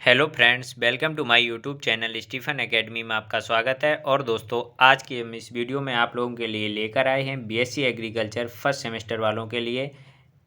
Hello friends, welcome to my YouTube channel Stephen academy में आपका स्वागत है। और दोस्तों, आज की हम इस वीडियो में आप लोगों के लिए लेकर आए हैं बीएससी एग्रीकल्चर फर्स्ट सेमेस्टर वालों के लिए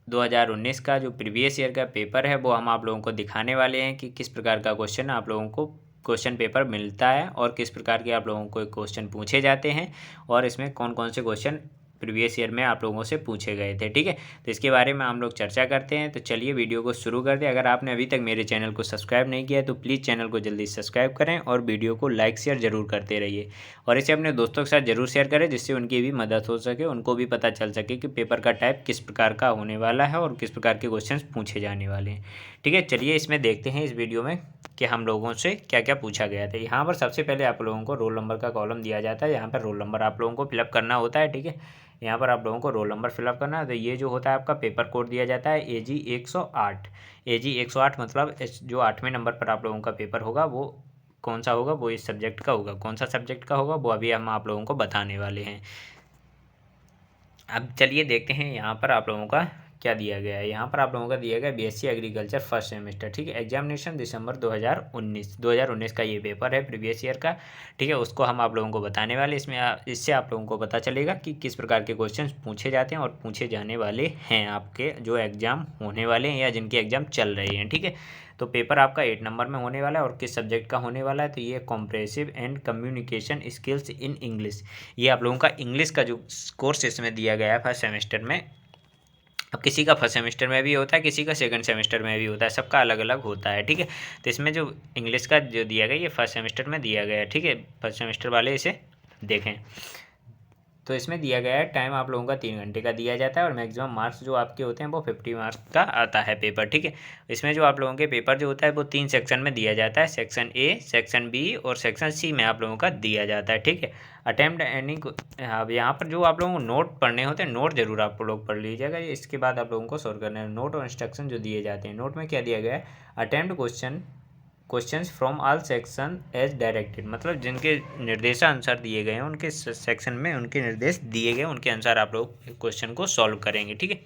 2019 का जो प्रीवियस ईयर का पेपर है वो हम आप लोगों को दिखाने वाले हैं कि किस प्रकार का क्वेश्चन आप लोगों को क्वेश्चन पेपर मिलता है और किस प्रकार के आप लोगों को क्वेश्चन पूछे जाते हैं और इसमें कौन कौन से क्वेश्चन प्रीवियस ईयर में आप लोगों से पूछे गए थे। ठीक है, तो इसके बारे में हम लोग चर्चा करते हैं। तो चलिए वीडियो को शुरू करते हैं। अगर आपने अभी तक मेरे चैनल को सब्सक्राइब नहीं किया है तो प्लीज़ चैनल को जल्दी सब्सक्राइब करें और वीडियो को लाइक शेयर ज़रूर करते रहिए और इसे अपने दोस्तों के साथ ज़रूर शेयर करें, जिससे उनकी भी मदद हो सके, उनको भी पता चल सके कि पेपर का टाइप किस प्रकार का होने वाला है और किस प्रकार के क्वेश्चन पूछे जाने वाले हैं। ठीक है, चलिए इसमें देखते हैं इस वीडियो में कि हम लोगों से क्या क्या पूछा गया था। यहाँ पर सबसे पहले आप लोगों को रोल नंबर का कॉलम दिया जाता है। यहाँ पर रोल नंबर आप लोगों को फिलअप करना होता है। ठीक है, यहाँ पर आप लोगों को रोल नंबर फिलअप करना है। तो ये जो होता है आपका पेपर कोड दिया जाता है AG 108। AG 108 मतलब जो 8वें नंबर पर आप लोगों का पेपर होगा वो कौन सा होगा, वो इस सब्जेक्ट का होगा। कौन सा सब्जेक्ट का होगा वो अभी हम आप लोगों को बताने वाले हैं। अब चलिए देखते हैं यहाँ पर आप लोगों का क्या दिया गया है। यहाँ पर आप लोगों का दिया गया बीएससी एग्रीकल्चर फर्स्ट सेमेस्टर। ठीक है, एग्जामिनेशन दिसंबर 2019 का ये पेपर है प्रीवियस ईयर का। ठीक है, उसको हम आप लोगों को बताने वाले। इससे आप लोगों को पता चलेगा कि किस प्रकार के क्वेश्चन पूछे जाते हैं और पूछे जाने वाले हैं आपके जो एग्ज़ाम होने वाले हैं या जिनके एग्ज़ाम चल रहे हैं। ठीक है, तो पेपर आपका 8 नंबर में होने वाला है और किस सब्जेक्ट का होने वाला है, तो ये comprehensive and communication skills in English. ये आप लोगों का इंग्लिश का जो कोर्स इसमें दिया गया है फर्स्ट सेमेस्टर में। अब किसी का फर्स्ट सेमेस्टर में भी होता है, किसी का सेकंड सेमेस्टर में भी होता है, सबका अलग अलग होता है। ठीक है, तो इसमें जो इंग्लिश का जो दिया गया ये फर्स्ट सेमेस्टर में दिया गया है। ठीक है, फर्स्ट सेमेस्टर वाले इसे देखें। तो इसमें दिया गया है टाइम आप लोगों का 3 घंटे का दिया जाता है और मैक्सिमम मार्क्स जो आपके होते हैं वो 50 मार्क्स का आता है पेपर। ठीक है, इसमें जो आप लोगों के पेपर जो होता है वो 3 सेक्शन में दिया जाता है। सेक्शन ए, सेक्शन बी और सेक्शन सी में आप लोगों का दिया जाता है। ठीक है, अटेम्प्ट एनी। अब यहाँ पर जो आप लोगों को नोट पढ़ने होते हैं, नोट जरूर आप लोग पढ़ लीजिएगा। इसके बाद आप लोगों को सॉल्व करना है। नोट और इंस्ट्रक्शन जो दिए जाते हैं, नोट में क्या दिया गया है, attempt questions from all section as directed, मतलब जिनके निर्देशानुसार दिए गए हैं उनके सेक्शन में उनके निर्देश दिए गए, उनके अनुसार आप लोग क्वेश्चन को सॉल्व करेंगे। ठीक है,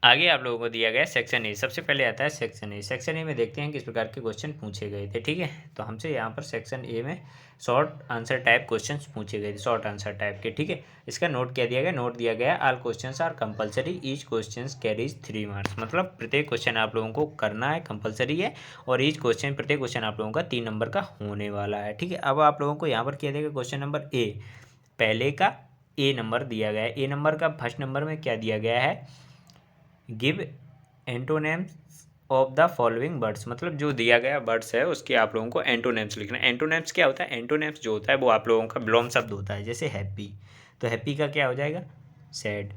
आगे आप लोगों को दिया गया सेक्शन ए। सबसे पहले आता है सेक्शन ए। सेक्शन ए में देखते हैं किस प्रकार के क्वेश्चन पूछे गए थे। ठीक है, तो हमसे यहाँ पर सेक्शन ए में शॉर्ट आंसर टाइप क्वेश्चंस पूछे गए थे, शॉर्ट आंसर टाइप के। ठीक है, इसका नोट क्या दिया गया, नोट दिया गया all questions are compulsory, each questions carries 3 marks. मतलब प्रत्येक क्वेश्चन आप लोगों को करना है, कंपलसरी है और ईच क्वेश्चन, प्रत्येक क्वेश्चन आप लोगों का 3 नंबर का होने वाला है। ठीक है, अब आप लोगों को यहाँ पर क्या देगा, क्वेश्चन नंबर ए, पहले का ए नंबर दिया गया है। ए नंबर का फर्स्ट नंबर में क्या दिया गया है, give antonyms of the following words, मतलब जो दिया गया वर्ड्स है उसके आप लोगों को एंटोनेम्स लिखना है। एंटोनेम्स क्या होता है, एंटोनेम्स जो होता है वो आप लोगों का विलोम शब्द होता है। जैसे हैप्पी, तो हैप्पी का क्या हो जाएगा, सैड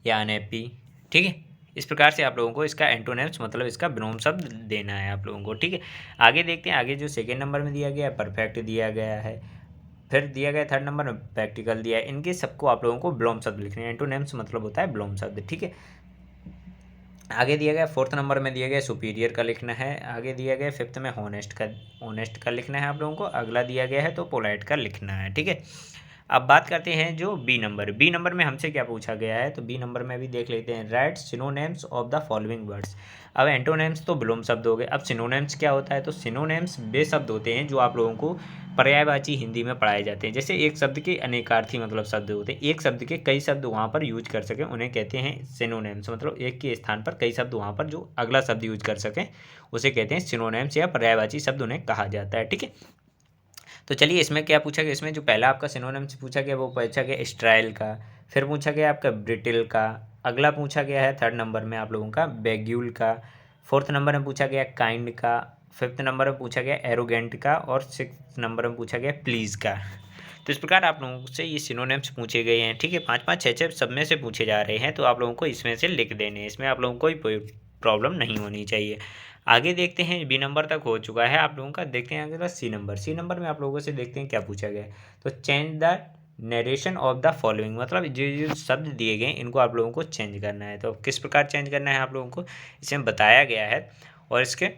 या अनहैप्पी। ठीक है, इस प्रकार से आप लोगों को इसका एंटोनेम्स मतलब इसका विलोम शब्द देना है आप लोगों को। ठीक है, आगे देखते हैं। आगे जो सेकेंड नंबर में दिया गया है परफेक्ट दिया गया है, फिर दिया गया थर्ड नंबर में प्रैक्टिकल दिया है। इनके सबको आप लोगों को विलोम शब्द लिखने हैं। एंटोनेम्स मतलब होता है विलोम शब्द। ठीक है, आगे दिया गया फोर्थ नंबर में दिया गया सुपीरियर का लिखना है। आगे दिया गया फिफ्थ में होनेस्ट का लिखना है आप लोगों को। अगला दिया गया है तो पोलाइट का लिखना है। ठीक है, अब बात करते हैं जो बी नंबर में हमसे क्या पूछा गया है, तो बी नंबर में भी देख लेते हैं, right synonyms of the following words. अब एंटोनेम्स तो विलोम शब्द हो गए, अब सिनोनेम्स क्या होता है, तो सिनोनेम्स वे शब्द होते हैं जो आप लोगों को पर्यायवाची हिंदी में पढ़ाए जाते हैं। जैसे एक शब्द के अनेकार्थी मतलब शब्द होते हैं, एक शब्द के कई शब्द वहाँ पर यूज कर सकें उन्हें कहते हैं सिनोनेम्स। मतलब एक के स्थान पर कई शब्द वहाँ पर जो अगला शब्द यूज कर सकें उसे कहते हैं सिनोनेम्स या पर्यायवाची शब्द उन्हें कहा जाता है। ठीक है, तो चलिए इसमें क्या पूछा गया, इसमें जो पहला आपका सिनोनिम्स पूछा गया वो पूछा गया स्ट्राइल का, फिर पूछा गया आपका ब्रिटिल का, अगला पूछा गया है थर्ड नंबर में आप लोगों का बेग्यूल का, फोर्थ नंबर में पूछा गया काइंड का, फिफ्थ नंबर में पूछा गया एरोगेंट का और सिक्स नंबर में पूछा गया प्लीज़ का। तो इस प्रकार आप लोगों से ये सिनोनिम्स पूछे गए हैं। ठीक है, 5-5 6-6 सब में से पूछे जा रहे हैं, तो आप लोगों को इसमें से लिख देने हैं। इसमें आप लोगों को कोई प्रॉब्लम नहीं होनी चाहिए। आगे देखते हैं, बी नंबर तक हो चुका है आप लोगों का। देखते हैं अगला सी नंबर। सी नंबर में आप लोगों से देखते हैं क्या पूछा गया है, तो change the narration of the following, मतलब जो शब्द दिए गए इनको आप लोगों को चेंज करना है। तो किस प्रकार चेंज करना है आप लोगों को इसमें बताया गया है और इसके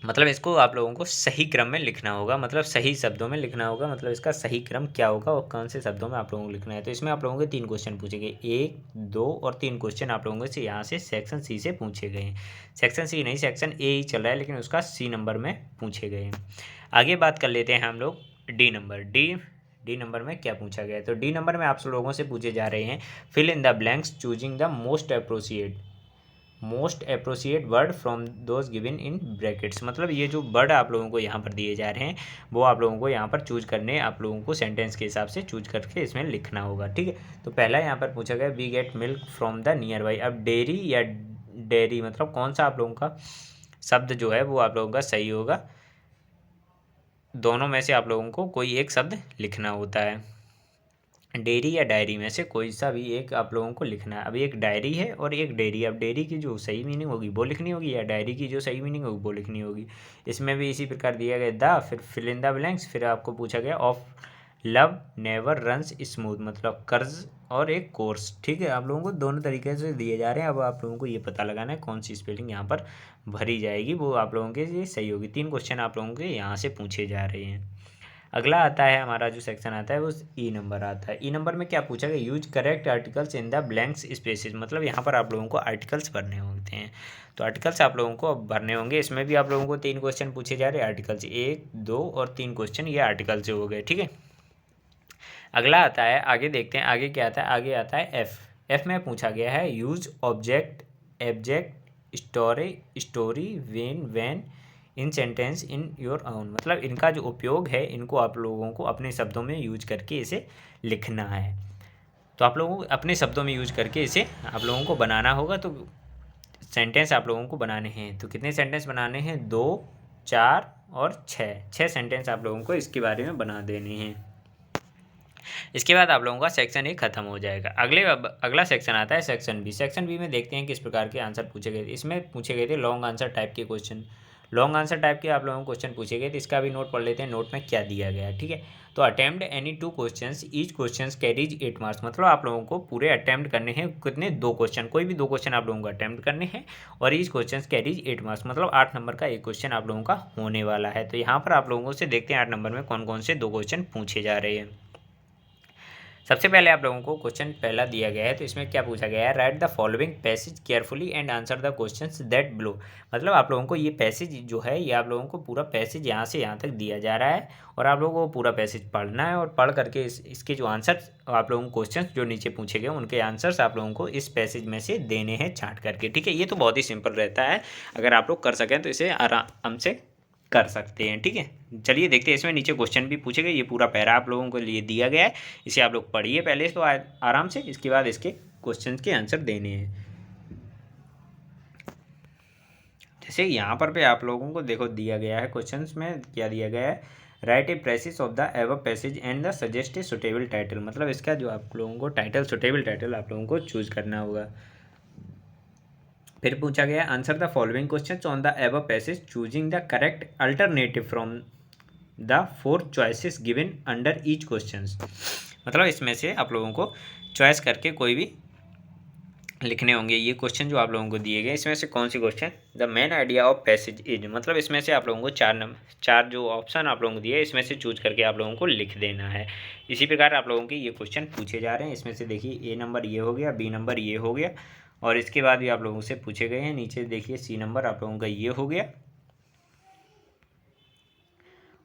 मतलब इसको आप लोगों को सही क्रम में लिखना होगा, मतलब सही शब्दों में लिखना होगा, मतलब इसका सही क्रम क्या होगा और कौन से शब्दों में आप लोगों को लिखना है। तो इसमें आप लोगों के 3 क्वेश्चन पूछे गए, 1, 2 और 3 क्वेश्चन आप लोगों से यहाँ से सेक्शन सी से पूछे गए हैं। सेक्शन सी नहीं, सेक्शन ए ही चल रहा है, लेकिन उसका सी नंबर में पूछे गए हैं। आगे बात कर लेते हैं हम लोग डी नंबर। डी नंबर में क्या पूछा गया है। तो डी नंबर में आप लोगों से पूछे जा रहे हैं, fill in the blanks choosing the most appropriate word from those given in brackets. मतलब ये जो वर्ड आप लोगों को यहाँ पर दिए जा रहे हैं वो आप लोगों को यहाँ पर चूज करने, आप लोगों को सेंटेंस के हिसाब से चूज करके इसमें लिखना होगा, ठीक है। तो पहला यहाँ पर पूछा गया we get milk from the nearby. अब डेयरी या डेयरी मतलब कौन सा आप लोगों का शब्द जो है वो आप लोगों का सही होगा, दोनों में से आप लोगों को कोई एक शब्द लिखना होता है। डेयरी या डायरी में से कोई सा भी एक आप लोगों को लिखना है। अब एक डायरी है और एक डेयरी, अब डेयरी की जो सही मीनिंग होगी वो लिखनी होगी या डायरी की जो सही मीनिंग होगी वो लिखनी होगी। इसमें भी इसी प्रकार दिया गया द, फिर फिल इन द ब्लैंक्स, फिर आपको पूछा गया of love never runs smooth, मतलब कर्ज और एक कोर्स, ठीक है। आप लोगों को दोनों तरीके से दिए जा रहे हैं। अब आप लोगों को ये पता लगाना है कौन सी स्पेलिंग यहाँ पर भरी जाएगी, वो आप लोगों के लिए सही होगी। 3 क्वेश्चन आप लोगों के यहाँ से पूछे जा रहे हैं। अगला आता है हमारा जो सेक्शन आता है वो ई नंबर आता है। ई नंबर में क्या पूछा गया, use correct articles in the blanks spaces, मतलब यहाँ पर आप लोगों को आर्टिकल्स भरने होते हैं। तो आर्टिकल्स आप लोगों को भरने होंगे। इसमें भी आप लोगों को 3 क्वेश्चन पूछे जा रहे हैं आर्टिकल्स, 1, 2 और 3 क्वेश्चन ये आर्टिकल से हो गए, ठीक है। अगला आता है, आगे देखते हैं आगे क्या आता है। आगे आता है एफ में पूछा गया है use object abject story when in sentence in your own, मतलब इनका जो उपयोग है इनको आप लोगों को अपने शब्दों में यूज करके इसे लिखना है। तो आप लोगों को अपने शब्दों में यूज करके इसे आप लोगों को बनाना होगा। तो सेंटेंस आप लोगों को बनाने हैं, तो कितने सेंटेंस बनाने हैं, 2, 4 और 6 सेंटेंस आप लोगों को इसके बारे में बना देने हैं। इसके बाद आप लोगों का सेक्शन ए खत्म हो जाएगा। अगला सेक्शन आता है सेक्शन बी। सेक्शन बी में देखते हैं किस प्रकार के आंसर पूछे गए थे। इसमें पूछे गए थे लॉन्ग आंसर टाइप के क्वेश्चन, लॉन्ग आंसर टाइप के आप लोगों को क्वेश्चन पूछे गए थे। इसका भी नोट पढ़ लेते हैं, नोट में क्या दिया गया है, ठीक है। तो attempt any 2 questions, each question carries 8 marks, मतलब आप लोगों को पूरे अटेम्प्ट करने हैं कितने, 2 क्वेश्चन, कोई भी 2 क्वेश्चन आप लोगों को अटेम्प्ट करने हैं और ईच क्वेश्चन कैरीज 8 मार्क्स, मतलब 8 नंबर का एक क्वेश्चन आप लोगों का होने वाला है। तो यहाँ पर आप लोगों से देखते हैं 8 नंबर में कौन कौन से 2 क्वेश्चन पूछे जा रहे हैं। सबसे पहले आप लोगों को क्वेश्चन पहला दिया गया है, तो इसमें क्या पूछा गया है, right the following passage carefully and answer the questions that below, मतलब आप लोगों को ये पैसेज जो है ये आप लोगों को पूरा पैसेज यहाँ से यहाँ तक दिया जा रहा है और आप लोगों को पूरा पैसेज पढ़ना है और पढ़ करके इसके जो आंसर आप लोगों को क्वेश्चन जो नीचे पूछे गए उनके आंसर्स आप लोगों को इस पैसेज में से देने हैं छाँट करके, ठीक है। ये तो बहुत ही सिंपल रहता है, अगर आप लोग कर सकें तो इसे आराम से कर सकते हैं, ठीक है। चलिए देखते हैं, इसमें नीचे क्वेश्चन भी पूछे गए, ये पूरा पैरा आप लोगों के लिए दिया गया है, इसे आप लोग पढ़िए पहले तो आराम से, इसके बाद इसके क्वेश्चन के आंसर देने हैं। जैसे यहाँ पर पे आप लोगों को देखो दिया गया है क्वेश्चन में क्या दिया गया है, right A precious of the ever passage and the suggest a suitable title, मतलब इसका जो आप लोगों को टाइटल सुटेबल टाइटल आप लोगों को चूज करना होगा। फिर पूछा गया answer the following questions on the above passage choosing the correct alternative from the 4 choices given under each questions, मतलब इसमें से आप लोगों को चॉइस करके कोई भी लिखने होंगे। ये क्वेश्चन जो आप लोगों को दिए गए इसमें से कौन सी question, the main idea of passage is, मतलब इसमें से आप लोगों को 4 जो ऑप्शन आप लोगों को दिए इसमें से चूज करके आप लोगों को लिख देना है। इसी प्रकार आप लोगों के ये क्वेश्चन पूछे जा रहे हैं। इसमें से देखिए ए नंबर ये हो गया, बी नंबर ये हो गया और इसके बाद भी आप लोगों से पूछे गए हैं। नीचे देखिए सी नंबर आप लोगों का ये हो गया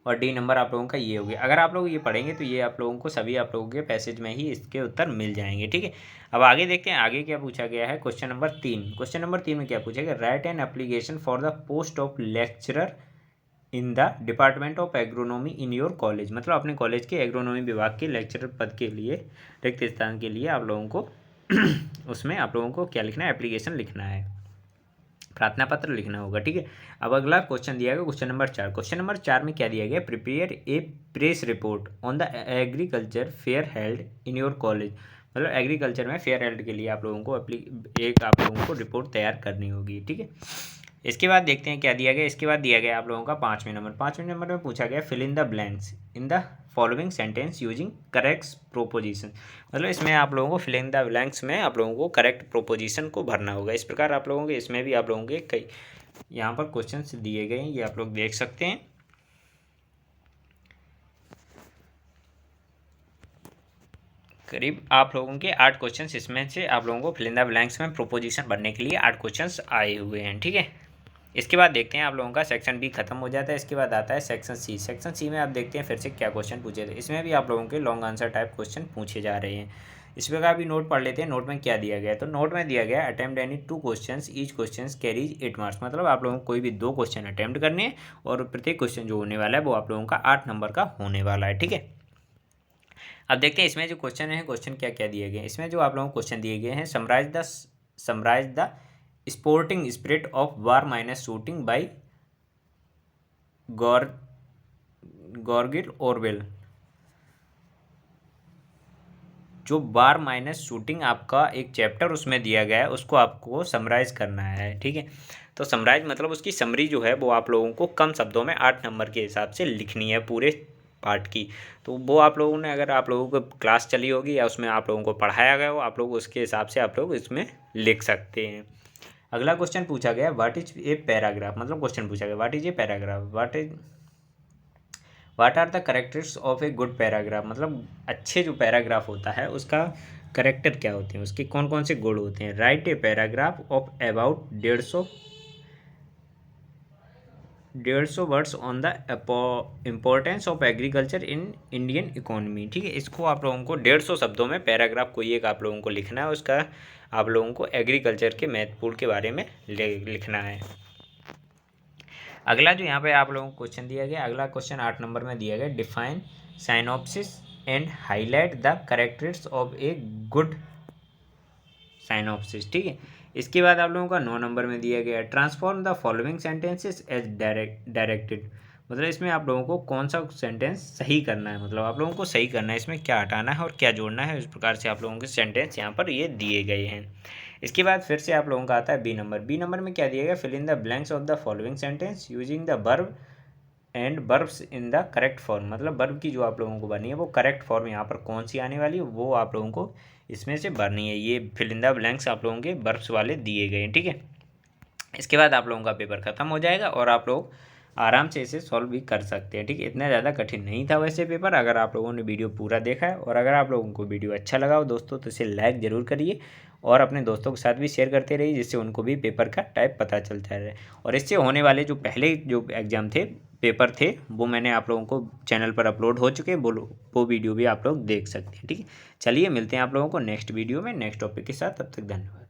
और डी नंबर आप लोगों का ये हो गया। अगर आप लोग ये पढ़ेंगे तो ये आप लोगों को सभी आप लोगों के पैसेज में ही इसके उत्तर मिल जाएंगे, ठीक है। अब आगे देखते हैं आगे क्या पूछा गया है। क्वेश्चन नंबर 3, क्वेश्चन नंबर 3 में क्या पूछा गया, right an application for the post of lecturer in the department of agronomy in your college, मतलब अपने कॉलेज के एग्रोनॉमी विभाग के लेक्चरर पद के लिए रिक्त स्थान के लिए आप लोगों को उसमें आप लोगों को क्या लिखना है, एप्लीकेशन लिखना है, प्रार्थना पत्र लिखना होगा, ठीक है। अब अगला क्वेश्चन दिया गया क्वेश्चन नंबर 4। क्वेश्चन नंबर 4 में क्या दिया गया, prepare a press report on the agriculture fair held in your college, मतलब एग्रीकल्चर में फेयर हेल्ड के लिए आप लोगों को आप लोगों को रिपोर्ट तैयार करनी होगी, ठीक है। इसके बाद देखते हैं क्या दिया गया। इसके बाद दिया गया आप लोगों का 5वें नंबर में पूछा गया fill in the blanks in the following sentence using correct proposition, मतलब इसमें आप लोगों को फिल इन द ब्लैंक्स में आप लोगों को करेक्ट प्रोपोजिशन को भरना होगा। इस प्रकार आप लोगों के इसमें भी आप लोगों के कई यहाँ पर क्वेश्चंस दिए गए हैं, ये आप लोग देख सकते हैं। करीब आप लोगों के 8 क्वेश्चंस, इसमें से आप लोगों को फिल इन द ब्लैंक्स में प्रोपोजिशन बनने के लिए 8 क्वेश्चंस आए हुए हैं, ठीक है। इसके बाद देखते हैं आप लोगों का सेक्शन बी खत्म हो जाता है। इसके बाद आता है सेक्शन सी। सेक्शन सी में आप देखते हैं फिर से क्या क्वेश्चन पूछे थे। इसमें भी आप लोगों के लॉन्ग आंसर टाइप क्वेश्चन पूछे जा रहे हैं। इस प्रकार भी नोट पढ़ लेते हैं, नोट में क्या दिया गया है। तो नोट में दिया गया है attempt any 2 question, each question carries 8 marks. मतलब आप लोगों को कोई भी 2 क्वेश्चन अटेम्प्ट करने हैं और प्रत्येक क्वेश्चन जो होने वाला है वो आप लोगों का 8 नंबर का होने वाला है, ठीक है। अब देखते हैं इसमें जो क्वेश्चन है, क्वेश्चन क्या क्या दिए गए हैं। इसमें जो आप लोगों को क्वेश्चन दिए गए हैं, summarise the sporting spirit of war minus shooting by गॉर्गिल ऑरवेल। जो वार माइनस शूटिंग आपका एक चैप्टर उसमें दिया गया है, उसको आपको समराइज करना है, ठीक है। तो समराइज मतलब उसकी समरी जो है वो आप लोगों को कम शब्दों में 8 नंबर के हिसाब से लिखनी है पूरे पार्ट की। तो वो आप लोगों ने, अगर आप लोगों को क्लास चली होगी या उसमें आप लोगों को पढ़ाया गया हो, आप लोग उसके हिसाब से आप लोग इसमें लिख सकते हैं। अगला क्वेश्चन पूछा गया व्हाट इज ए पैराग्राफ। मतलब क्वेश्चन पूछा गया what is a paragraph, what are the characters of a good paragraph. मतलब अच्छे जो पैराग्राफ होता है उसका करेक्टर क्या होते हैं, उसके कौन कौन से गुण होते हैं। Right a paragraph of about 150 words on the importance of agriculture in Indian economy, ठीक है। इसको आप लोगों को 150 शब्दों में पैराग्राफ कोई एक आप लोगों को लिखना है, उसका आप लोगों को एग्रीकल्चर के महत्वपूर्ण के बारे में लिखना है। अगला जो यहाँ पे आप लोगों को क्वेश्चन दिया गया, अगला क्वेश्चन 8 नंबर में दिया गया define synopsis and highlight the characters of a good synopsis, ठीक है। इसके बाद आप लोगों का 9 नंबर में दिया गया transform the following sentences as directed. मतलब इसमें आप लोगों को कौन सा सेंटेंस सही करना है, मतलब आप लोगों को सही करना है, इसमें क्या हटाना है और क्या जोड़ना है, इस प्रकार से आप लोगों के सेंटेंस यहाँ पर ये दिए गए हैं। इसके बाद फिर से आप लोगों का आता है बी नंबर। बी नंबर में क्या दिया गया, fill in the blanks of the following sentence using the verb and verbs in the correct form. मतलब वर्ब की जो आप लोगों को बनी है वो करेक्ट फॉर्म यहाँ पर कौन सी आने वाली है वो आप लोगों को इसमें से भरनी है। ये फिल इन द ब्लैंक्स आप लोगों के वर्ब्स वाले दिए गए हैं, ठीक है। इसके बाद आप लोगों का पेपर ख़त्म हो जाएगा और आप लोग आराम से इसे सॉल्व भी कर सकते हैं, ठीक है। इतना ज़्यादा कठिन नहीं था वैसे पेपर, अगर आप लोगों ने वीडियो पूरा देखा है। और अगर आप लोगों को वीडियो अच्छा लगा हो दोस्तों तो इसे लाइक ज़रूर करिए और अपने दोस्तों के साथ भी शेयर करते रहिए, जिससे उनको भी पेपर का टाइप पता चलता रहे। और इससे होने वाले जो पहले जो एग्ज़ाम थे, पेपर थे, वो मैंने आप लोगों को चैनल पर अपलोड हो चुके हैं, वो वीडियो भी आप लोग देख सकते हैं, ठीक है। चलिए मिलते हैं आप लोगों को नेक्स्ट वीडियो में नेक्स्ट टॉपिक के साथ, तब तक धन्यवाद।